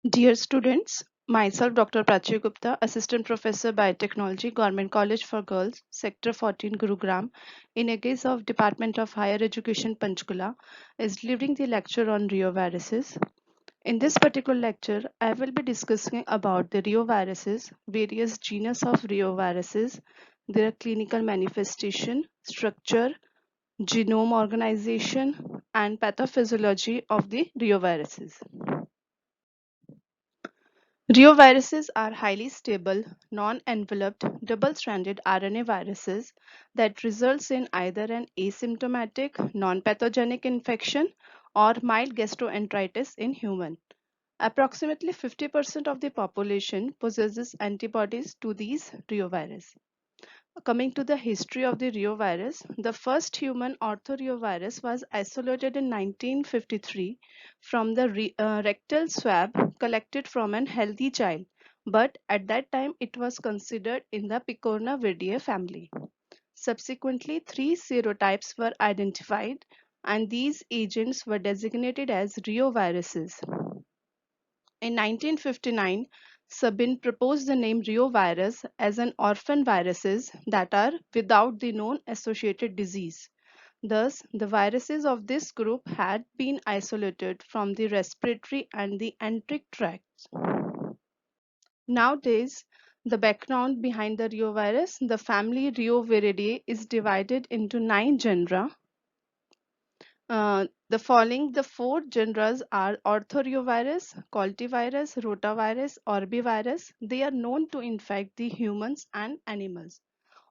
Dear students, myself Dr. Prachi Gupta, Assistant Professor Biotechnology, Government College for Girls, Sector 14, Gurugram, in Aegis of Department of Higher Education, Panchkula, is delivering the lecture on reoviruses. In this particular lecture, I will be discussing about the reoviruses, various genus of reoviruses, their clinical manifestation, structure, genome organization, and pathophysiology of the reoviruses. Reoviruses are highly stable, non-enveloped, double-stranded RNA viruses that results in either an asymptomatic, non-pathogenic infection or mild gastroenteritis in human. Approximately 50% of the population possesses antibodies to these reovirus. Coming to the history of the reovirus, the first human orthoreovirus was isolated in 1953 from the rectal swab collected from an healthy child, but at that time it was considered in the Picornavidae family. Subsequently, three serotypes were identified, and these agents were designated as reoviruses. In 1959, Sabin proposed the name reovirus as an orphan viruses that are without the known associated disease. Thus, the viruses of this group had been isolated from the respiratory and the enteric tracts. Nowadays, the background behind the reovirus, the family Reoviridae is divided into 9 genera. The four genres are orthoreovirus, cultivirus, rotavirus, orbivirus. They are known to infect the humans and animals.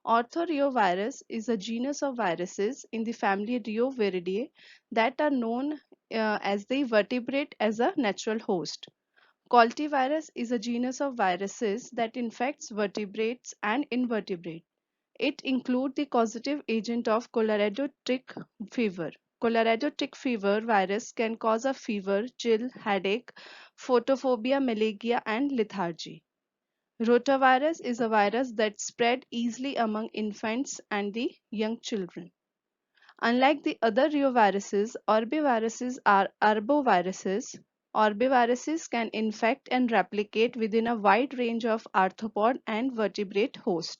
Orthoreovirus is a genus of viruses in the family Reoviridae that are known as the vertebrate as a natural host. Cultivirus is a genus of viruses that infects vertebrates and invertebrates. It includes the causative agent of Colorado tick fever. Colorado tick fever virus can cause a fever, chill, headache, photophobia, malagia, and lethargy. Rotavirus is a virus that spread easily among infants and the young children. Unlike the other reoviruses, orbiviruses are arboviruses. Orbiviruses can infect and replicate within a wide range of arthropod and vertebrate hosts.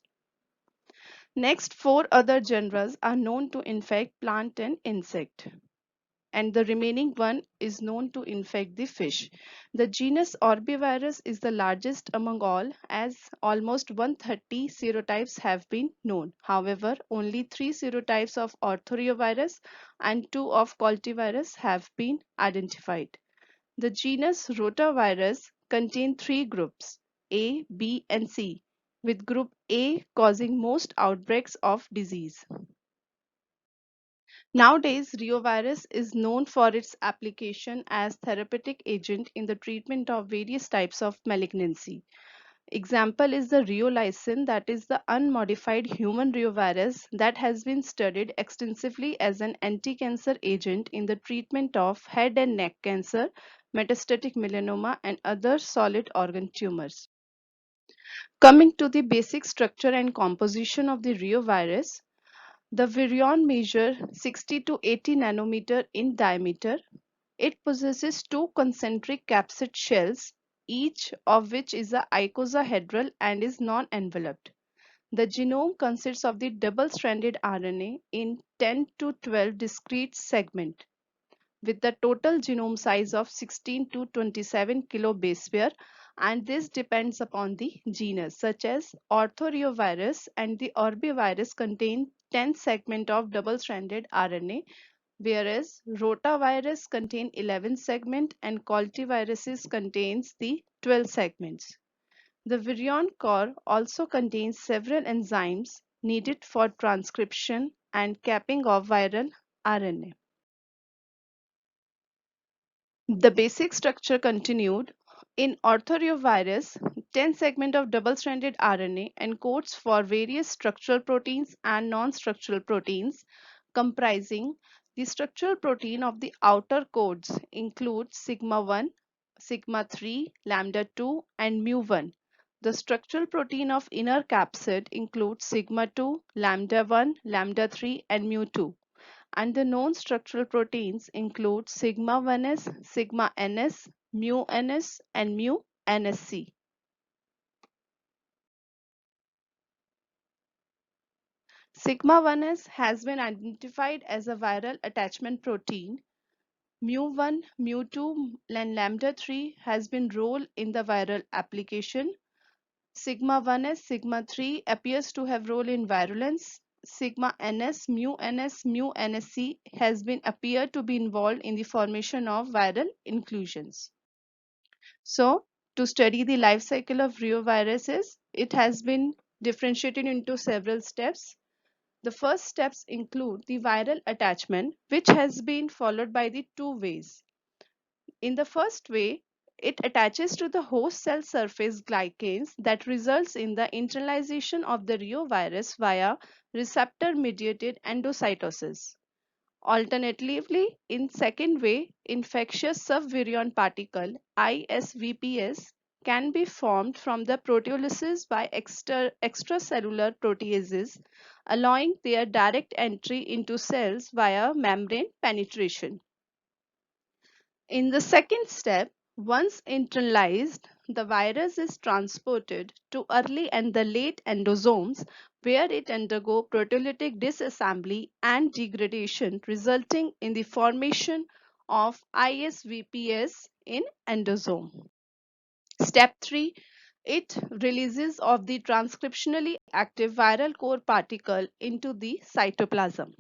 Next, four other genres are known to infect plant and insect, and the remaining one is known to infect the fish. The genus Orbivirus is the largest among all, as almost 130 serotypes have been known. However, only 3 serotypes of Orthoreovirus and 2 of Cultivirus have been identified. The genus Rotavirus contains 3 groups, A, B, and C, with group A causing most outbreaks of disease. Nowadays, reovirus is known for its application as therapeutic agent in the treatment of various types of malignancy. Example is the reolysin, that is the unmodified human reovirus that has been studied extensively as an anti-cancer agent in the treatment of head and neck cancer, metastatic melanoma, and other solid organ tumors. Coming to the basic structure and composition of the reovirus, the virion measures 60 to 80 nanometer in diameter. It possesses two concentric capsid shells, each of which is a icosahedral and is non-enveloped. The genome consists of the double-stranded RNA in 10 to 12 discrete segments, with the total genome size of 16 to 27 kilobase pair, and this depends upon the genus, such as orthoreovirus and the orbivirus contain 10 segments of double-stranded RNA, whereas rotavirus contain 11 segments and cultiviruses contains the 12 segments. The virion core also contains several enzymes needed for transcription and capping of viral RNA. The basic structure continued. In orthoreovirus, 10 segment of double-stranded RNA encodes for various structural proteins and non-structural proteins, comprising the structural protein of the outer codes include sigma 1, sigma 3, lambda 2, and mu 1. The structural protein of inner capsid includes sigma 2, lambda 1, lambda 3, and mu 2, and the known structural proteins include sigma 1s, sigma ns, mu-NS, and mu-NSC. Sigma-1s has been identified as a viral attachment protein. Mu1, mu2, and lambda-3 has been role in the viral application. Sigma-1s, sigma-3 appears to have role in virulence. Sigma-NS, mu-NS, mu-NSC has been appeared to be involved in the formation of viral inclusions. So, to study the life cycle of reoviruses, it has been differentiated into several steps. The first steps include the viral attachment, which has been followed by the two ways. In the first way, it attaches to the host cell surface glycans that results in the internalization of the reovirus via receptor-mediated endocytosis. Alternatively, in second way, infectious subvirion particle ISVPS can be formed from the proteolysis by extracellular proteases, allowing their direct entry into cells via membrane penetration. In the second step, once internalized, the virus is transported to early and the late endosomes where it undergo proteolytic disassembly and degradation resulting in the formation of ISVPS in endosome. Step 3, it releases of the transcriptionally active viral core particle into the cytoplasm.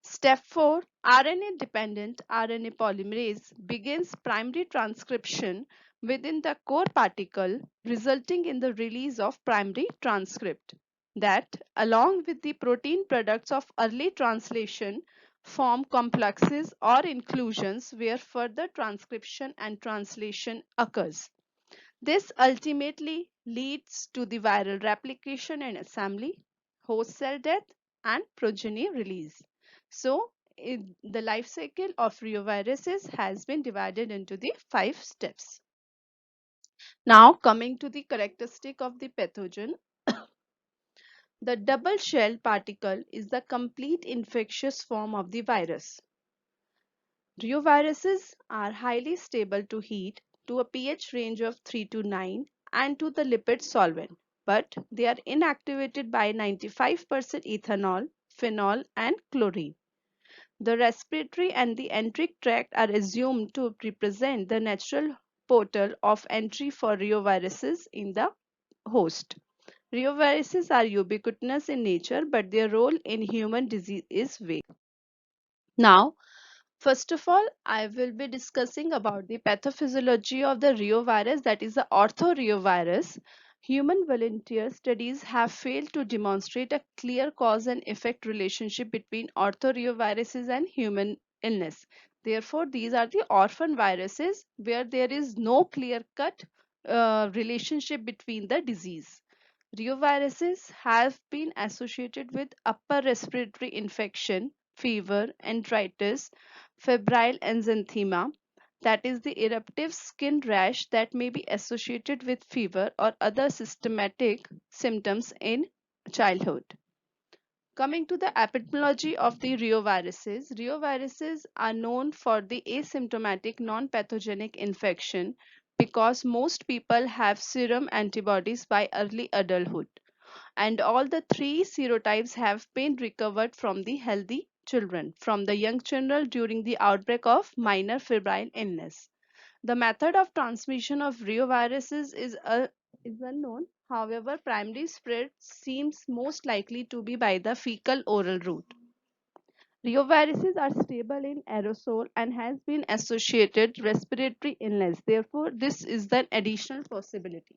Step 4, RNA-dependent RNA polymerase begins primary transcription within the core particle, resulting in the release of primary transcript that, along with the protein products of early translation, form complexes or inclusions where further transcription and translation occurs. This ultimately leads to the viral replication and assembly, host cell death, and progeny release. So, the life cycle of reoviruses has been divided into the 5 steps. Now, coming to the characteristic of the pathogen, the double shell particle is the complete infectious form of the virus. Reoviruses are highly stable to heat to a pH range of 3 to 9 and to the lipid solvent, but they are inactivated by 95% ethanol, phenol, and chlorine. The respiratory and the enteric tract are assumed to represent the natural portal of entry for reoviruses in the host. Reoviruses are ubiquitous in nature, but their role in human disease is vague. Now, first of all, I will be discussing about the pathophysiology of the reovirus, that is the orthoreovirus. Human volunteer studies have failed to demonstrate a clear cause and effect relationship between orthoreoviruses and human illness. Therefore, these are the orphan viruses where there is no clear-cut relationship between the disease. Reoviruses have been associated with upper respiratory infection, fever, enteritis, febrile enzythema, that is the eruptive skin rash that may be associated with fever or other systematic symptoms in childhood. Coming to the epidemiology of the reoviruses are known for the asymptomatic non-pathogenic infection because most people have serum antibodies by early adulthood, and all the three serotypes have been recovered from the healthy children, from the young children during the outbreak of minor febrile illness. The method of transmission of reoviruses is unknown. However, primary spread seems most likely to be by the fecal oral route. Reoviruses are stable in aerosol and has been associated respiratory illness. Therefore, this is the additional possibility.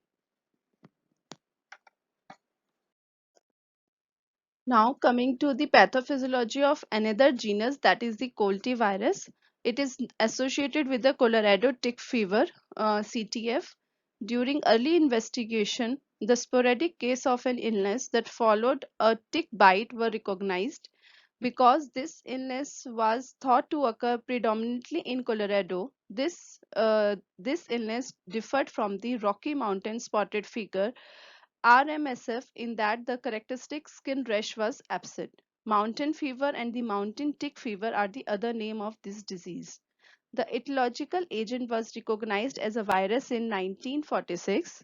Now coming to the pathophysiology of another genus, that is the coltivirus. It is associated with the Colorado tick fever, CTF. During early investigation, the sporadic case of an illness that followed a tick bite were recognized. Because this illness was thought to occur predominantly in Colorado, this illness differed from the Rocky Mountain spotted fever RMSF in that the characteristic skin rash was absent. Mountain fever and the mountain tick fever are the other name of this disease. The etiological agent was recognized as a virus in 1946.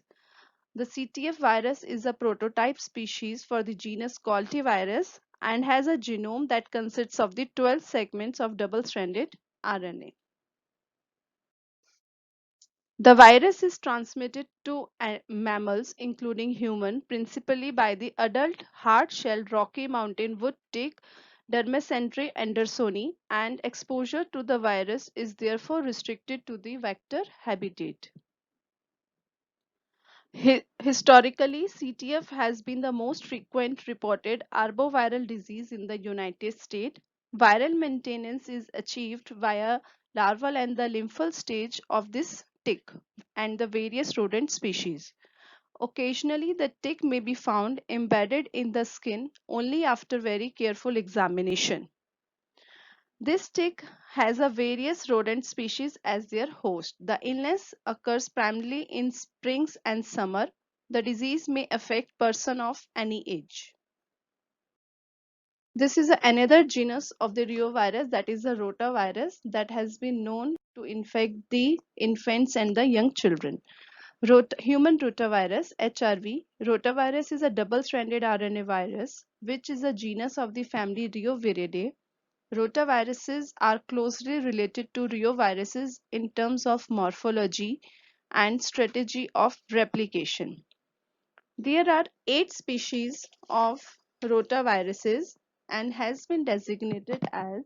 The CTF virus is a prototype species for the genus Coltivirus and has a genome that consists of the 12 segments of double-stranded RNA. The virus is transmitted to mammals, including human, principally by the adult hard-shelled Rocky Mountain wood tick Dermacentre andersoni, and exposure to the virus is therefore restricted to the vector habitat. Historically, CTF has been the most frequent reported arboviral disease in the United States. Viral maintenance is achieved via larval and the lymphal stage of this tick and the various rodent species. Occasionally, the tick may be found embedded in the skin only after very careful examination. This tick has a various rodent species as their host. The illness occurs primarily in springs and summer. The disease may affect person of any age. This is another genus of the reovirus, that is the rotavirus, that has been known to infect the infants and the young children. Human rotavirus (HRV). Rotavirus is a double-stranded RNA virus, which is a genus of the family Reoviridae. Rotaviruses are closely related to reoviruses in terms of morphology and strategy of replication. There are 8 species of rotaviruses and has been designated as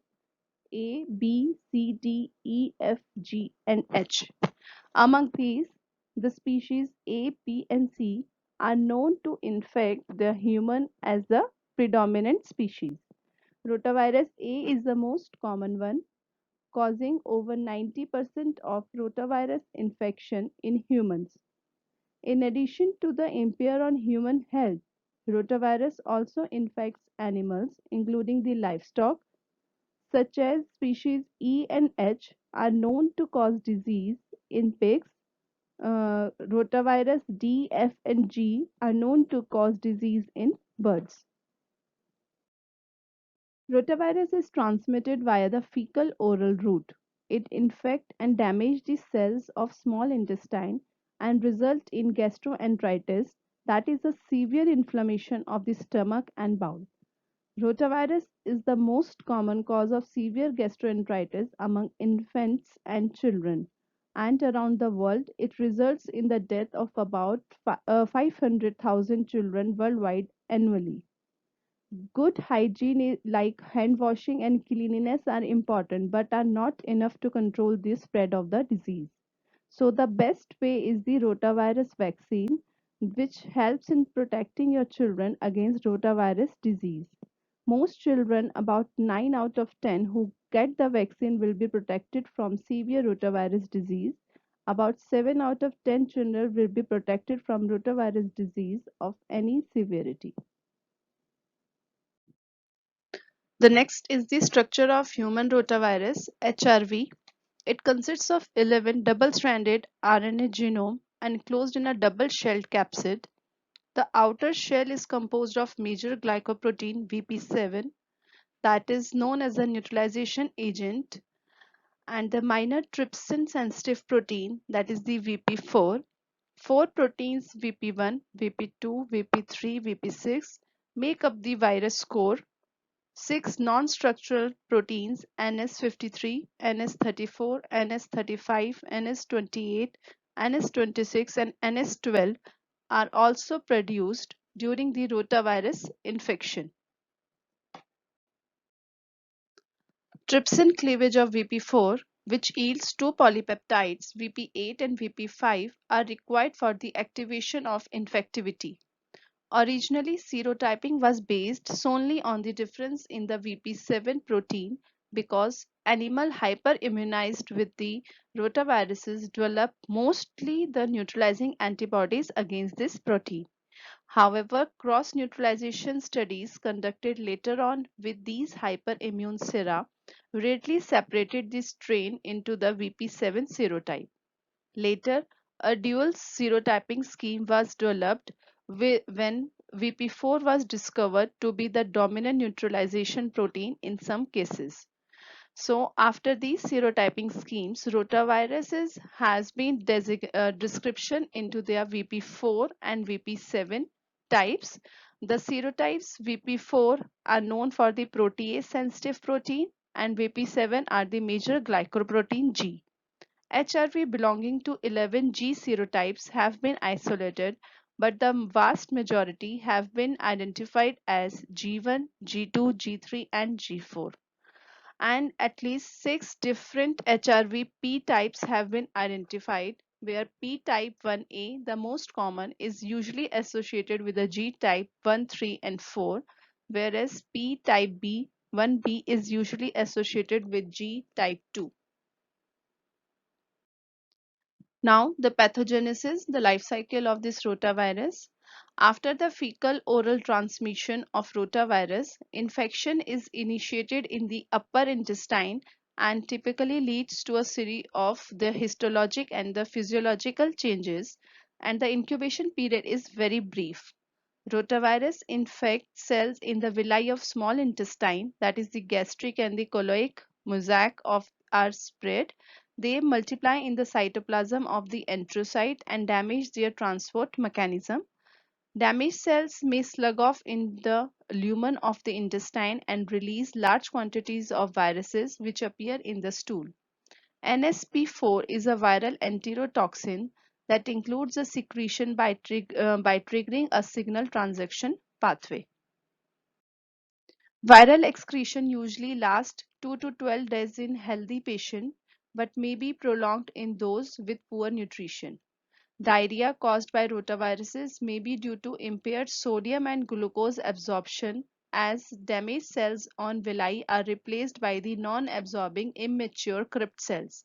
A, B, C, D, E, F, G, and H. Among these, the species A, P, and C are known to infect the human as the predominant species. Rotavirus A is the most common one, causing over 90% of rotavirus infection in humans. In addition to the impair on human health, rotavirus also infects animals, including the livestock, such as species E and H are known to cause disease in pigs. Rotavirus D, F, and G are known to cause disease in birds. Rotavirus is transmitted via the fecal-oral route. It infect and damage the cells of small intestine and result in gastroenteritis, that is a severe inflammation of the stomach and bowel. Rotavirus is the most common cause of severe gastroenteritis among infants and children, and around the world it results in the death of about 500,000 children worldwide annually. Good hygiene, like hand washing and cleanliness, are important but are not enough to control the spread of the disease. So, the best way is the rotavirus vaccine, which helps in protecting your children against rotavirus disease. Most children, about 9 out of 10 who get the vaccine, will be protected from severe rotavirus disease. About 7 out of 10 children will be protected from rotavirus disease of any severity. The next is the structure of human rotavirus (HRV). It consists of 11 double-stranded RNA genome enclosed in a double-shelled capsid. The outer shell is composed of major glycoprotein VP7, that is known as a neutralization agent, and the minor trypsin-sensitive protein, that is the VP4. Four proteins VP1, VP2, VP3, VP6 make up the virus core. 6 non-structural proteins NS53, NS34, NS35, NS28, NS26, and NS12 are also produced during the rotavirus infection. Trypsin cleavage of VP4, which yields two polypeptides VP8 and VP5, are required for the activation of infectivity. Originally, serotyping was based solely on the difference in the VP7 protein because animal hyperimmunized with the rotaviruses develop mostly the neutralizing antibodies against this protein. However, cross-neutralization studies conducted later on with these hyperimmune sera readily separated this strain into the VP7 serotype. Later, a dual serotyping scheme was developed when VP4 was discovered to be the dominant neutralization protein in some cases. So after these serotyping schemes, rotaviruses has been description into their VP4 and VP7 types. The serotypes VP4 are known for the protease sensitive protein and VP7 are the major glycoprotein G. HRV belonging to 11 G serotypes have been isolated, but the vast majority have been identified as G1, G2, G3 and G4, and at least six different HRV P types have been identified, where P type 1A, the most common, is usually associated with the G type 1, 3, and 4, whereas P type B 1B is usually associated with G type 2. Now, the pathogenesis, the life cycle of this rotavirus. After the fecal oral transmission of rotavirus, infection is initiated in the upper intestine and typically leads to a series of the histologic and the physiological changes, and the incubation period is very brief. Rotavirus infects cells in the villi of small intestine, that is the gastric and the colloic mosaic of are spread. They multiply in the cytoplasm of the enterocyte and damage their transport mechanism. Damaged cells may slug off in the lumen of the intestine and release large quantities of viruses which appear in the stool. NSP4 is a viral enterotoxin that includes a secretion by triggering a signal transduction pathway. Viral excretion usually lasts 2 to 12 days in healthy patients but may be prolonged in those with poor nutrition. Diarrhea caused by rotaviruses may be due to impaired sodium and glucose absorption, as damaged cells on villi are replaced by the non-absorbing immature crypt cells.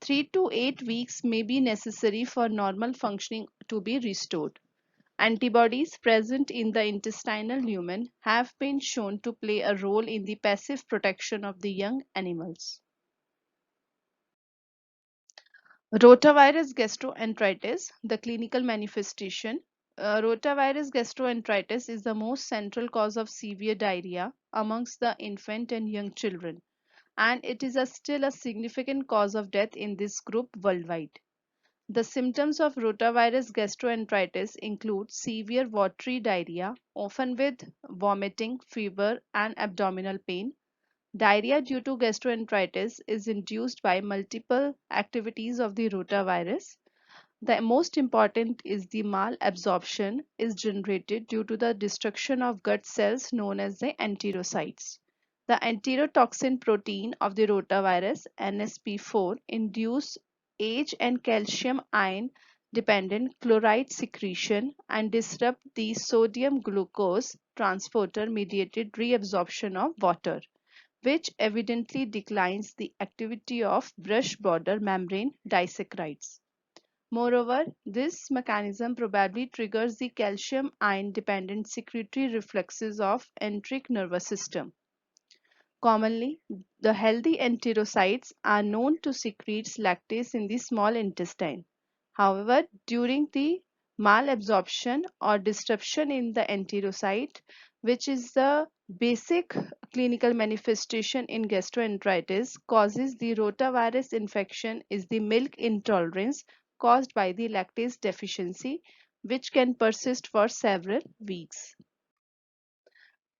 3 to 8 weeks may be necessary for normal functioning to be restored. Antibodies present in the intestinal lumen have been shown to play a role in the passive protection of the young animals. Rotavirus gastroenteritis, the clinical manifestation. Rotavirus gastroenteritis is the most central cause of severe diarrhea amongst the infant and young children, and it is still a significant cause of death in this group worldwide. The symptoms of rotavirus gastroenteritis include severe watery diarrhea, often with vomiting, fever, and abdominal pain. Diarrhea due to gastroenteritis is induced by multiple activities of the rotavirus. The most important is the malabsorption is generated due to the destruction of gut cells known as the enterocytes. The enterotoxin protein of the rotavirus NSP4 induce age and calcium ion dependent chloride secretion and disrupt the sodium glucose transporter mediated reabsorption of water, which evidently declines the activity of brush border membrane disaccharides. Moreover, this mechanism probably triggers the calcium ion dependent secretory reflexes of enteric nervous system. Commonly, the healthy enterocytes are known to secrete lactase in the small intestine. However, during the malabsorption or disruption in the enterocyte, which is the basic clinical manifestation in gastroenteritis, causes the rotavirus infection is the milk intolerance caused by the lactase deficiency, which can persist for several weeks.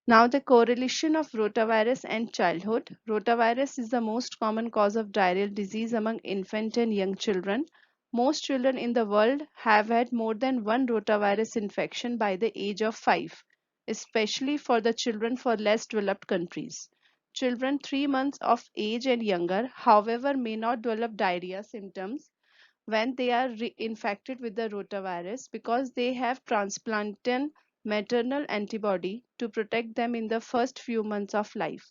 Now, the correlation of rotavirus and childhood. Rotavirus is the most common cause of diarrheal disease among infant and young children. Most children in the world have had more than one rotavirus infection by the age of 5, especially for the children for less developed countries. Children 3 months of age and younger, however, may not develop diarrhea symptoms when they are infected with the rotavirus because they have transplanted maternal antibody to protect them in the first few months of life.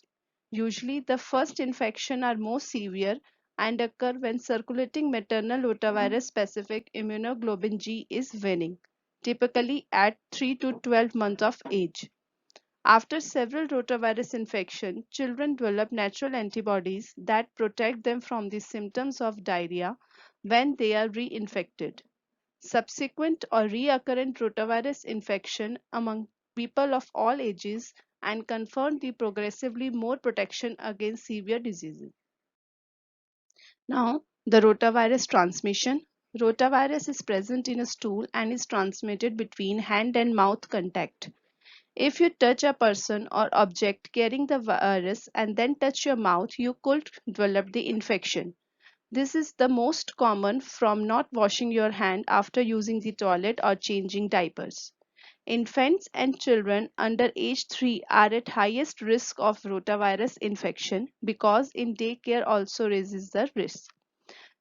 Usually, the first infection are more severe and occur when circulating maternal rotavirus specific immunoglobulin G is waning, typically at 3 to 12 months of age. After several rotavirus infections, children develop natural antibodies that protect them from the symptoms of diarrhea when they are reinfected. Subsequent or recurrent rotavirus infection among people of all ages and conferred the progressively more protection against severe diseases. Now, the rotavirus transmission. Rotavirus is present in a stool and is transmitted between hand and mouth contact. If you touch a person or object carrying the virus and then touch your mouth, you could develop the infection. This is the most common from not washing your hand after using the toilet or changing diapers. Infants and children under age 3 are at highest risk of rotavirus infection because in daycare also raises the risk.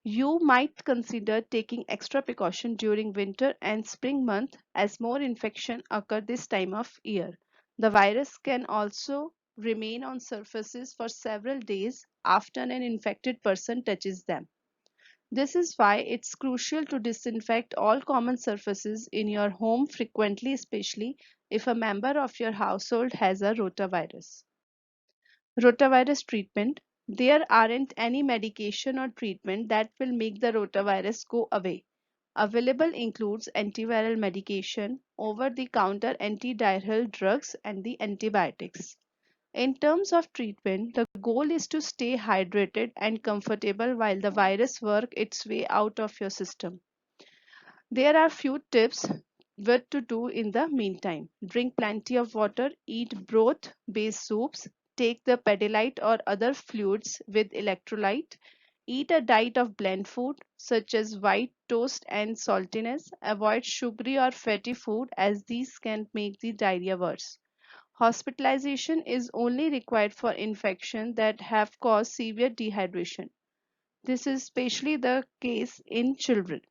You might consider taking extra precaution during winter and spring month as more infection occur this time of year. The virus can also remain on surfaces for several days after an infected person touches them. This is why it's crucial to disinfect all common surfaces in your home frequently, especially if a member of your household has a rotavirus. Rotavirus treatment. There aren't any medication or treatment that will make the rotavirus go away. Available includes antiviral medication, over the counter antidiarrheal drugs, and the antibiotics. In terms of treatment, the goal is to stay hydrated and comfortable while the virus works its way out of your system. There are few tips what to do in the meantime. Drink plenty of water, eat broth-based soups, take the Pedialyte or other fluids with electrolyte, eat a diet of blend food such as white toast and saltiness, avoid sugary or fatty food as these can make the diarrhea worse. Hospitalization is only required for infections that have caused severe dehydration. This is especially the case in children.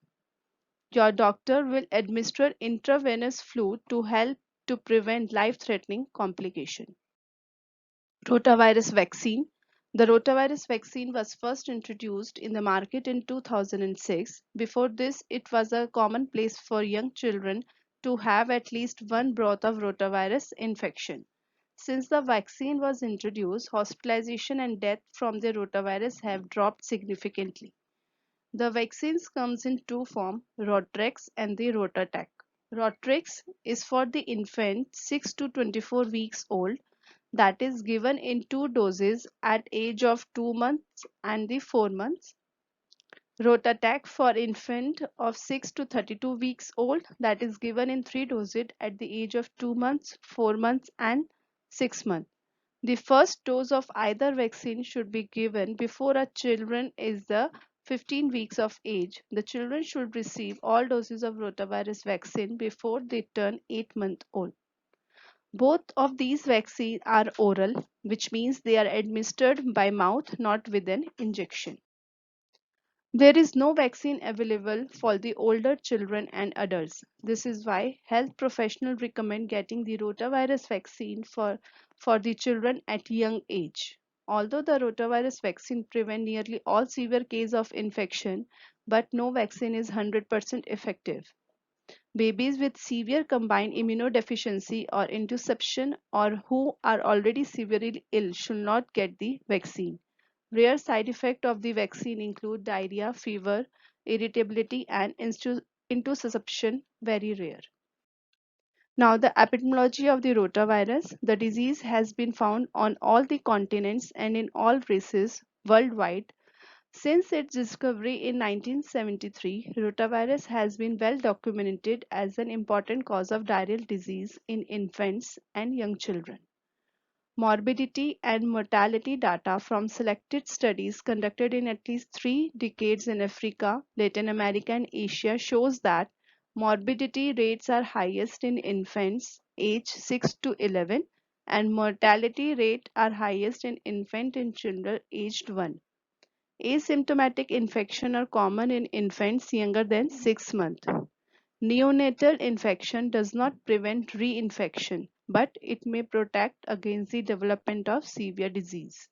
Your doctor will administer intravenous fluid to help to prevent life-threatening complications. Rotavirus vaccine. The rotavirus vaccine was first introduced in the market in 2006. Before this, it was a commonplace for young children to have at least one broth of rotavirus infection. Since the vaccine was introduced, hospitalization and death from the rotavirus have dropped significantly. The vaccines comes in two forms, Rotrex and the Rotatak. Rotrex is for the infant 6 to 24 weeks old that is given in two doses at age of 2 months and the 4 months. Rotatak for infant of 6 to 32 weeks old that is given in three doses at the age of 2 months, 4 months and 6 months. The first dose of either vaccine should be given before a children is the 15 weeks of age. The children should receive all doses of rotavirus vaccine before they turn 8 months old. Both of these vaccines are oral, which means they are administered by mouth, not with an injection. There is no vaccine available for the older children and adults. This is why health professionals recommend getting the rotavirus vaccine for the children at young age. Although the rotavirus vaccine prevents nearly all severe cases of infection, but no vaccine is 100% effective. Babies with severe combined immunodeficiency or intussusception or who are already severely ill should not get the vaccine. Rare side effects of the vaccine include diarrhea, fever, irritability, and intussusception, very rare. Now, the epidemiology of the rotavirus. The disease has been found on all the continents and in all races worldwide. Since its discovery in 1973, rotavirus has been well documented as an important cause of diarrheal disease in infants and young children. Morbidity and mortality data from selected studies conducted in at least 3 decades in Africa, Latin America, and Asia shows that morbidity rates are highest in infants aged 6 to 11 and mortality rate are highest in infant and children aged 1. Asymptomatic infection are common in infants younger than 6 months. Neonatal infection does not prevent reinfection, but it may protect against the development of severe disease.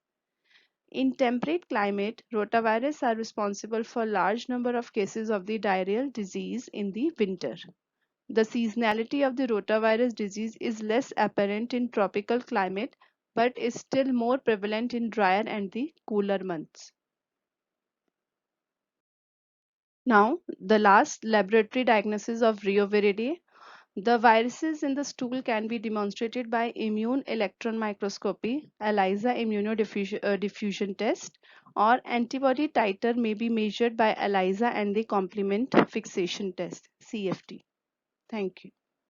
In temperate climate, rotavirus are responsible for a large number of cases of the diarrheal disease in the winter. The seasonality of the rotavirus disease is less apparent in tropical climate, but is still more prevalent in drier and the cooler months. Now, the last laboratory diagnosis of Rio Viridae. The viruses in the stool can be demonstrated by immune electron microscopy, ELISA immunodiffusion test, or antibody titer may be measured by ELISA and the complement fixation test, CFT. Thank you.